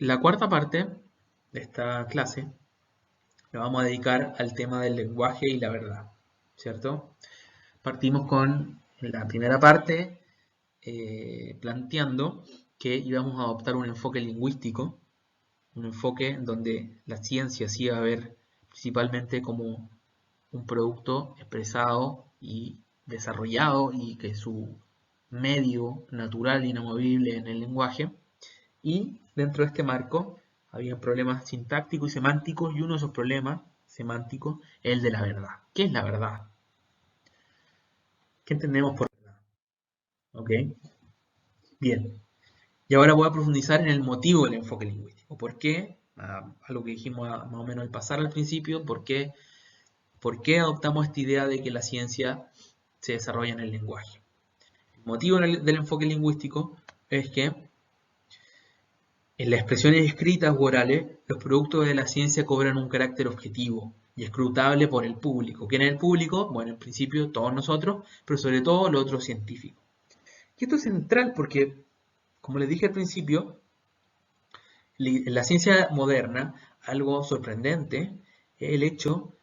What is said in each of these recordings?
La cuarta parte de esta clase la vamos a dedicar al tema del lenguaje y la verdad, ¿cierto? Partimos con la primera parte planteando que íbamos a adoptar un enfoque lingüístico, un enfoque en donde la ciencia sí iba a ver principalmente como un producto expresado y desarrollado y que su medio natural e inamovible en el lenguaje. Y dentro de este marco había problemas sintácticos y semánticos, y uno de esos problemas semánticos es el de la verdad. ¿Qué es la verdad? ¿Qué entendemos por verdad? ¿Ok? Bien. Y ahora voy a profundizar en el motivo del enfoque lingüístico. ¿Por qué? Algo que dijimos más o menos al pasar al principio. ¿Por qué adoptamos esta idea de que la ciencia se desarrolla en el lenguaje? El motivo del enfoque lingüístico es que en las expresiones escritas u orales, los productos de la ciencia cobran un carácter objetivo y escrutable por el público. ¿Quién es el público? Bueno, en principio todos nosotros, pero sobre todo los otros científicos. Y esto es central porque, como les dije al principio, en la ciencia moderna, algo sorprendente es el hecho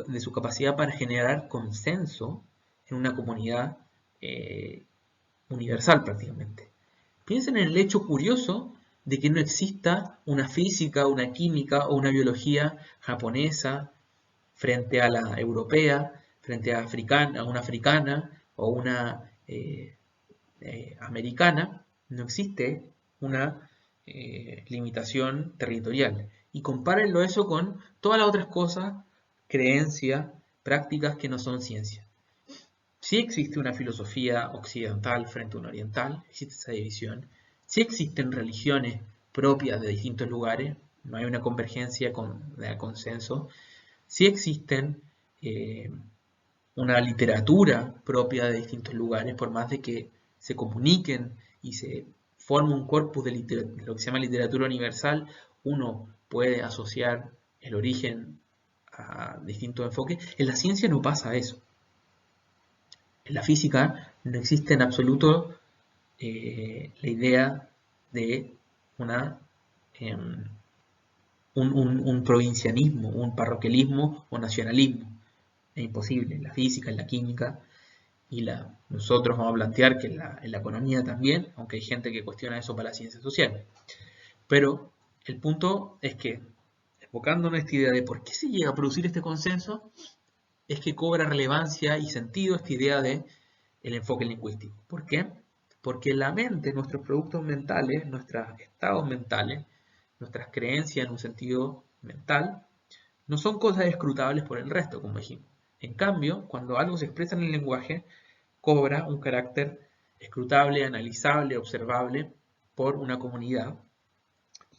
de su capacidad para generar consenso en una comunidad universal prácticamente. Piensen en el hecho curioso de que no exista una física, una química o una biología japonesa frente a la europea, frente a una africana o una americana. No existe una limitación territorial. Y compárenlo eso con todas las otras cosas, creencias, prácticas que no son ciencia. Sí existe una filosofía occidental frente a una oriental, existe esa división. Sí existen religiones propias de distintos lugares, no hay una convergencia de consenso. Sí existen una literatura propia de distintos lugares, por más de que se comuniquen y se forme un corpus de lo que se llama literatura universal, uno puede asociar el origen a distintos enfoques. En la ciencia no pasa eso. En la física no existe en absoluto la idea de una, eh, un provincianismo, un parroquialismo o nacionalismo. Es imposible. En la física, en la química y nosotros vamos a plantear que en la economía también, aunque hay gente que cuestiona eso para la ciencia social. Pero el punto es que, enfocándonos en esta idea de por qué se llega a producir este consenso, es que cobra relevancia y sentido esta idea de el enfoque lingüístico. ¿Por qué? Porque la mente, nuestros productos mentales, nuestros estados mentales, nuestras creencias en un sentido mental, no son cosas escrutables por el resto, como dijimos. En cambio, cuando algo se expresa en el lenguaje, cobra un carácter escrutable, analizable, observable por una comunidad,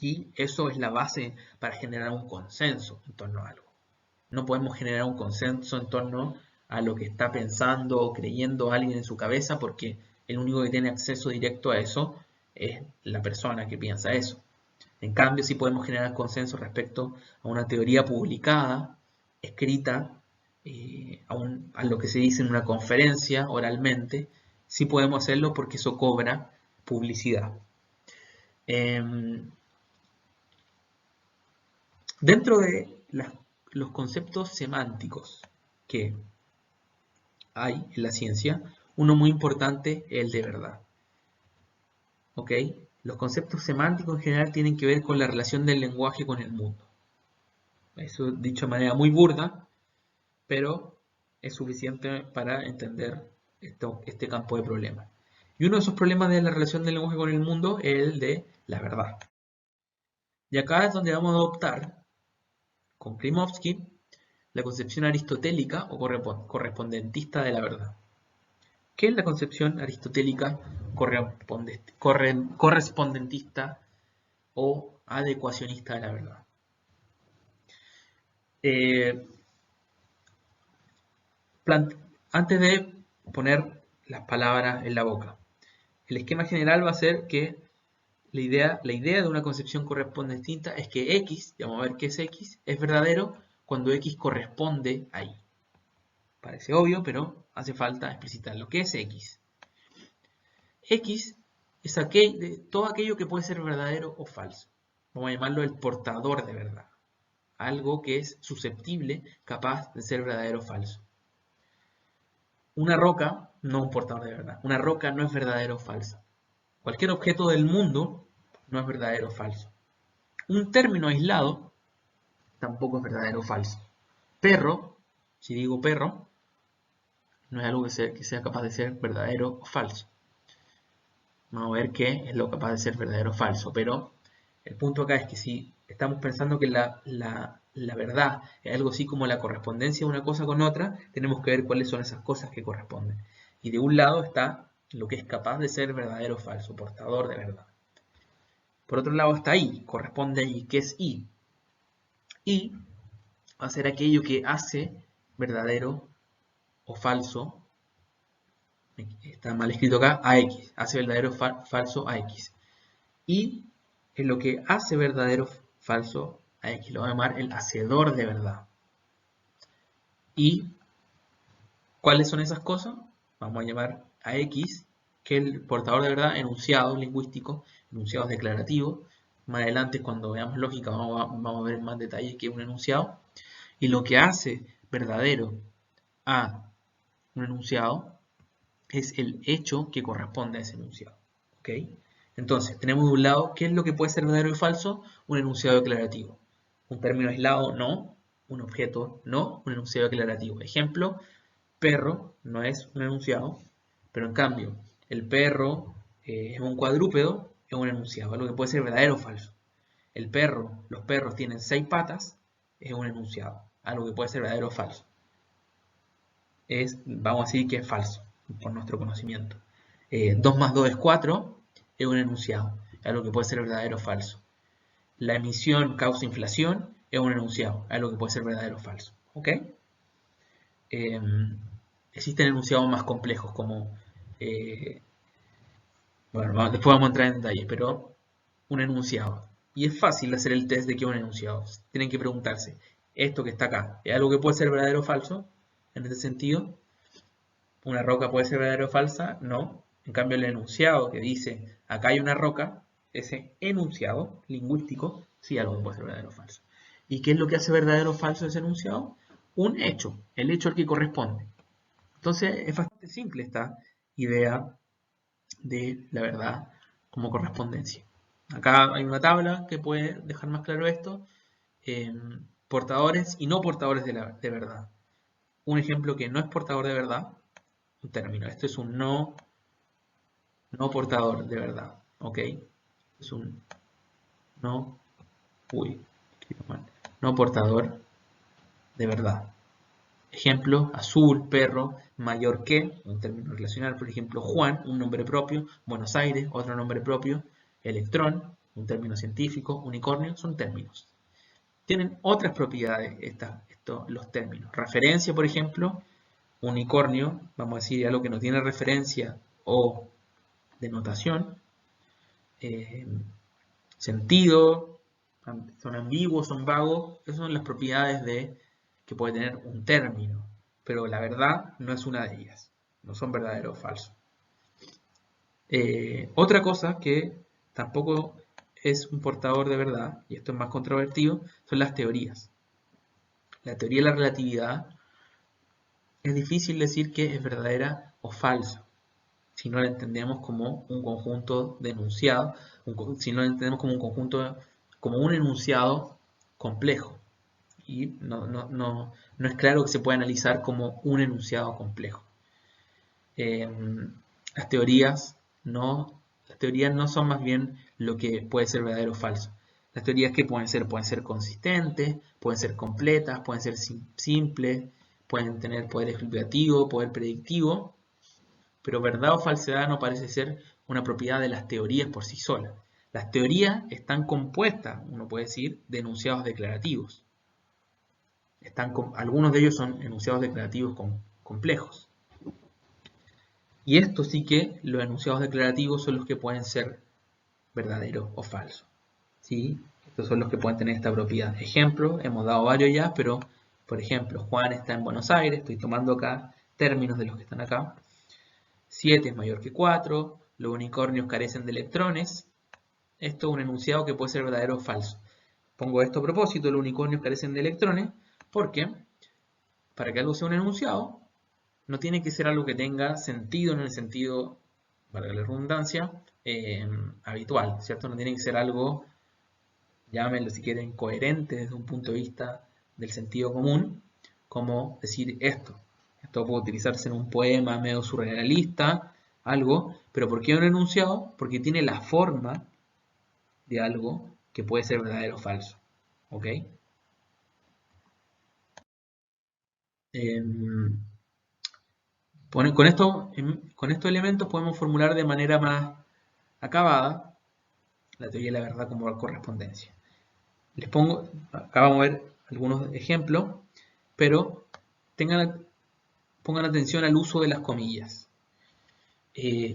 y eso es la base para generar un consenso en torno a algo. No podemos generar un consenso en torno a lo que está pensando o creyendo alguien en su cabeza, porque el único que tiene acceso directo a eso es la persona que piensa eso. En cambio, sí podemos generar consenso respecto a una teoría publicada, escrita, a lo que se dice en una conferencia oralmente. Sí podemos hacerlo porque eso cobra publicidad. Dentro de los conceptos semánticos que hay en la ciencia, uno muy importante es el de verdad. ¿Ok? Los conceptos semánticos en general tienen que ver con la relación del lenguaje con el mundo. Eso dicho de manera muy burda, pero es suficiente para entender este campo de problemas. Y uno de esos problemas de la relación del lenguaje con el mundo es el de la verdad. Y acá es donde vamos a adoptar, con Klimovsky, la concepción aristotélica o correspondentista de la verdad. ¿Qué es la concepción aristotélica correspondentista o adecuacionista de la verdad? Antes de poner las palabras en la boca, el esquema general va a ser que la idea de una concepción correspondentista es que X, vamos a ver qué es verdadero cuando X corresponde ahí. Parece obvio, pero hace falta explicitar lo que es X. X es todo aquello que puede ser verdadero o falso. Vamos a llamarlo el portador de verdad. Algo que es susceptible, capaz de ser verdadero o falso. Una roca, no un portador de verdad. Una roca no es verdadero o falso. Cualquier objeto del mundo no es verdadero o falso. Un término aislado tampoco es verdadero o falso. Perro, si digo perro, no es algo que sea capaz de ser verdadero o falso. Vamos a ver qué es lo capaz de ser verdadero o falso. Pero el punto acá es que si estamos pensando que la verdad es algo así como la correspondencia de una cosa con otra, tenemos que ver cuáles son esas cosas que corresponden. Y de un lado está lo que es capaz de ser verdadero o falso, portador de verdad. Por otro lado está I, corresponde a I. ¿Qué es I? I va a ser aquello que hace verdadero o falso, está mal escrito acá, a X, hace verdadero o falso a X. Y es lo que hace verdadero o falso a X, lo vamos a llamar el hacedor de verdad. ¿Y cuáles son esas cosas? Vamos a llamar a X, que es el portador de verdad, enunciados lingüísticos, enunciados declarativos. Más adelante, cuando veamos lógica, vamos a ver en más detalle qué es un enunciado. Y lo que hace verdadero a un enunciado es el hecho que corresponde a ese enunciado. ¿Ok? Entonces, tenemos de un lado, ¿qué es lo que puede ser verdadero y falso? Un enunciado declarativo. Un término aislado, no. Un objeto, no. Un enunciado declarativo. Ejemplo, perro no es un enunciado, pero en cambio, el perro es un cuadrúpedo, es un enunciado, algo que puede ser verdadero o falso. El perro, los perros tienen 6 patas, es un enunciado, algo que puede ser verdadero o falso. Vamos a decir que es falso, por nuestro conocimiento. 2 más 2 es 4, es un enunciado, algo que puede ser verdadero o falso. La emisión causa inflación, es un enunciado, algo que puede ser verdadero o falso. ¿Ok? Existen enunciados más complejos como, bueno, después vamos a entrar en detalle, pero un enunciado. Y es fácil hacer el test de qué es un enunciado. Tienen que preguntarse, esto que está acá, ¿es algo que puede ser verdadero o falso? En este sentido, ¿una roca puede ser verdadera o falsa? No. En cambio, el enunciado que dice, acá hay una roca, ese enunciado lingüístico, sí algo que puede ser verdadero o falso. ¿Y qué es lo que hace verdadero o falso ese enunciado? Un hecho, el hecho al que corresponde. Entonces, es bastante simple esta idea de la verdad como correspondencia. Acá hay una tabla que puede dejar más claro esto. Portadores y no portadores de verdad. Un ejemplo que no es portador de verdad, un término. Esto es un no portador de verdad. ¿Ok? Es un no, no portador de verdad. Ejemplo, azul, perro, mayor que, un término relacional, por ejemplo, Juan, un nombre propio, Buenos Aires, otro nombre propio, electrón, un término científico, unicornio, son términos. Tienen otras propiedades los términos. Referencia, por ejemplo, unicornio, vamos a decir algo que no tiene referencia o denotación. Sentido, son ambiguos, son vagos, esas son las propiedades que puede tener un término, pero la verdad no es una de ellas, no son verdadero o falso. Otra cosa que tampoco es un portador de verdad, y esto es más controvertido, son las teorías. La teoría de la relatividad es difícil decir que es verdadera o falsa, si no la entendemos como un conjunto de enunciados, si no la entendemos como un conjunto, como un enunciado complejo. Y no es claro que se pueda analizar como un enunciado complejo. Las teorías no son más bien lo que puede ser verdadero o falso. Las teorías que pueden ser consistentes, pueden ser completas, pueden ser simples, pueden tener poder explicativo, poder predictivo, pero verdad o falsedad no parece ser una propiedad de las teorías por sí solas. Las teorías están compuestas, uno puede decir, de enunciados declarativos. Algunos de ellos son enunciados declarativos complejos. Y esto sí que los enunciados declarativos son los que pueden ser verdaderos o falsos. ¿Sí? Estos son los que pueden tener esta propiedad. Ejemplo, hemos dado varios ya, pero por ejemplo, Juan está en Buenos Aires, estoy tomando acá términos de los que están acá. 7 es mayor que 4, los unicornios carecen de electrones, Esto es un enunciado que puede ser verdadero o falso. Pongo esto a propósito, los unicornios carecen de electrones, porque para que algo sea un enunciado, no tiene que ser algo que tenga sentido en el sentido, para la redundancia, habitual, ¿cierto? No tiene que ser algo, llámenlo si quieren, coherente desde un punto de vista del sentido común, como decir esto. Esto puede utilizarse en un poema medio surrealista, algo, pero ¿por qué un enunciado? Porque tiene la forma de algo que puede ser verdadero o falso. ¿Ok? Em, con estos elementos podemos formular de manera más acabada la teoría de la verdad como correspondencia. Les pongo, acá vamos a ver algunos ejemplos, pero pongan atención al uso de las comillas.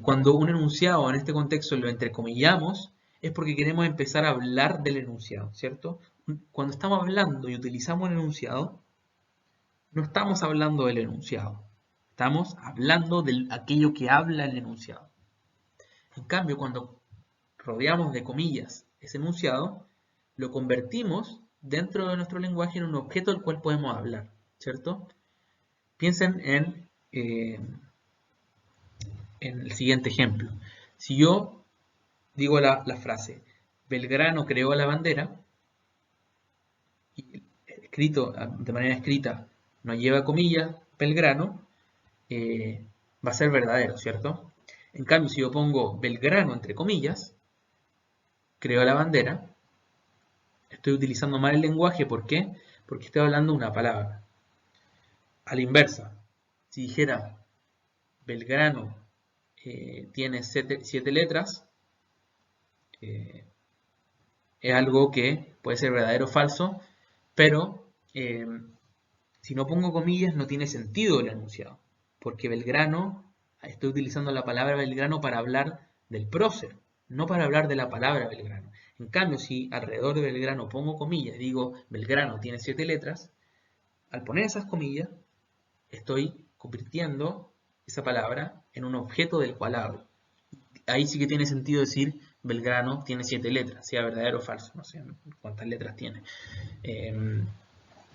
Cuando un enunciado en este contexto lo entrecomillamos, es porque queremos empezar a hablar del enunciado, ¿cierto? Cuando estamos hablando y utilizamos un enunciado, no estamos hablando del enunciado, estamos hablando de aquello que habla el enunciado. En cambio, cuando rodeamos de comillas ese enunciado, lo convertimos dentro de nuestro lenguaje en un objeto del cual podemos hablar, ¿cierto? Piensen en el siguiente ejemplo. Si yo digo la frase, Belgrano creó la bandera, y de manera escrita no lleva comillas, Belgrano, va a ser verdadero, ¿cierto? En cambio, si yo pongo Belgrano entre comillas, creó la bandera, estoy utilizando mal el lenguaje, ¿por qué? Porque estoy hablando una palabra. A la inversa, si dijera Belgrano tiene 7 letras, eh, es algo que puede ser verdadero o falso, pero si no pongo comillas no tiene sentido el enunciado, porque Belgrano, estoy utilizando la palabra Belgrano para hablar del prócer, no para hablar de la palabra Belgrano. En cambio, si alrededor de Belgrano pongo comillas y digo Belgrano tiene 7 letras, al poner esas comillas estoy convirtiendo esa palabra en un objeto del cual hablo. Ahí sí que tiene sentido decir Belgrano tiene 7 letras, sea verdadero o falso, no sé cuántas letras tiene.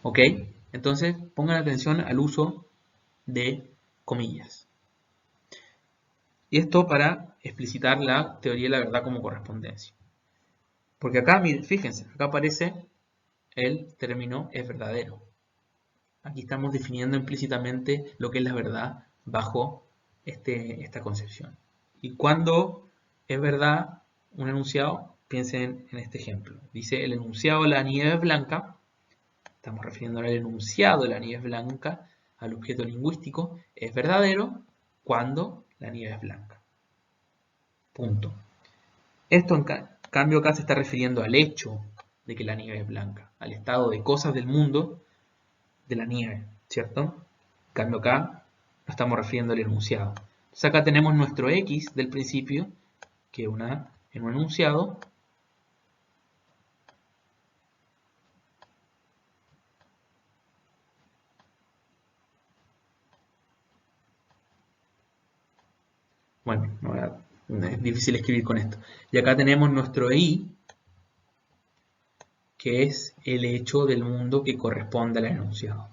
¿Ok? Entonces pongan atención al uso de comillas. Y esto para explicitar la teoría de la verdad como correspondencia. Porque acá, miren, fíjense, acá aparece el término es verdadero. Aquí estamos definiendo implícitamente lo que es la verdad bajo esta concepción. Y cuando es verdad un enunciado, piensen en este ejemplo. Dice el enunciado de la nieve es blanca, estamos refiriendo al enunciado de la nieve es blanca, al objeto lingüístico, es verdadero cuando la nieve es blanca. Punto. Esto en cambio acá se está refiriendo al hecho de que la nieve es blanca, al estado de cosas del mundo de la nieve, ¿cierto? En cambio acá nos estamos refiriendo al enunciado. Entonces acá tenemos nuestro X del principio, que en un enunciado bueno, es difícil escribir con esto. Y acá tenemos nuestro Y, que es el hecho del mundo que corresponde al enunciado.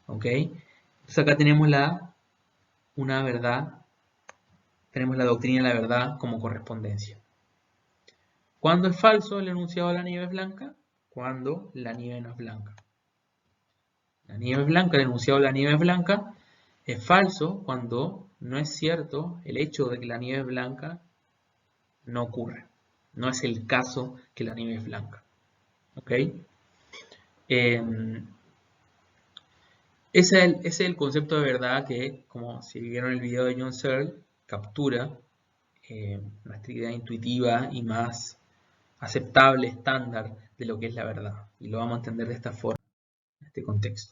¿Ok? Entonces acá tenemos una verdad, tenemos la doctrina de la verdad como correspondencia. ¿Cuándo es falso el enunciado de la nieve es blanca? Cuando la nieve no es blanca. La nieve es blanca, el enunciado de la nieve es blanca, es falso cuando no es cierto el hecho de que la nieve es blanca no ocurre. No es el caso que la nieve es blanca. ¿Ok? Ese es el concepto de verdad que, como si vieron el video de John Searle, captura nuestra idea intuitiva y más aceptable, estándar de lo que es la verdad. Y lo vamos a entender de esta forma, en este contexto.